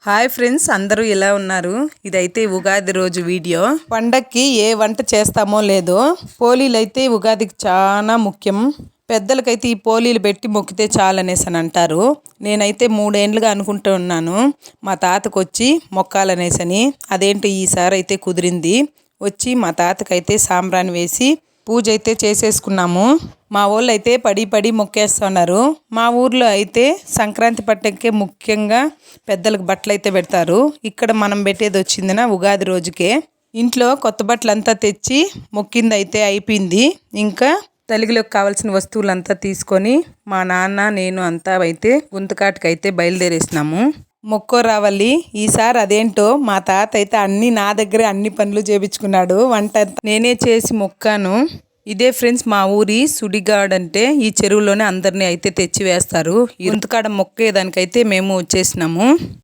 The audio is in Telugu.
హాయ్ ఫ్రెండ్స్, అందరూ ఎలా ఉన్నారు? ఇదైతే ఉగాది రోజు వీడియో. పండక్కి ఏ వంట చేస్తామో లేదో పోలీలు అయితే ఉగాదికి చాలా ముఖ్యం. పెద్దలకైతే ఈ పోలీలు పెట్టి మొక్కితే చాలనేసి అని అంటారు. నేనైతే 3 ఏండ్లుగా అనుకుంటూ ఉన్నాను మా తాతకు వచ్చి మొక్కాలనేసని. అదేంటో ఈసారి అయితే కుదిరింది. వచ్చి మా తాతకైతే సాంబ్రాణి వేసి పూజ అయితే చేసేసుకున్నాము. మా వాళ్ళు అయితే పడి మొక్కేస్తున్నారు. మా ఊర్లో అయితే సంక్రాంతి పండగకే ముఖ్యంగా పెద్దలకు బట్టలు అయితే పెడతారు. ఇక్కడ మనం పెట్టేది వచ్చిందిన ఉగాది రోజుకే. ఇంట్లో కొత్త బట్టలు అంతా తెచ్చి మొక్కింది అయితే అయిపోయింది. ఇంకా తలిగిలోకి కావాల్సిన వస్తువులంతా తీసుకొని మా నాన్న నేను అంతా అయితే గుంతకాటుకు అయితే బయలుదేరేసినాము. మొక్కో రావాలి. ఈసారి అదేంటో మా తాత అయితే అన్నీ నా దగ్గరే అన్ని పనులు చేపించుకున్నాడు. వంట నేనే చేసి మొక్కాను. ఇదే ఫ్రెండ్స్ మా ఊరి సుడిగాడ్ అంటే ఈ చెరువులోనే అందరినీ అయితే తెచ్చి వేస్తారు. ఈ గుంతకాడ మొక్కేదానికైతే మేము వచ్చేసినాము.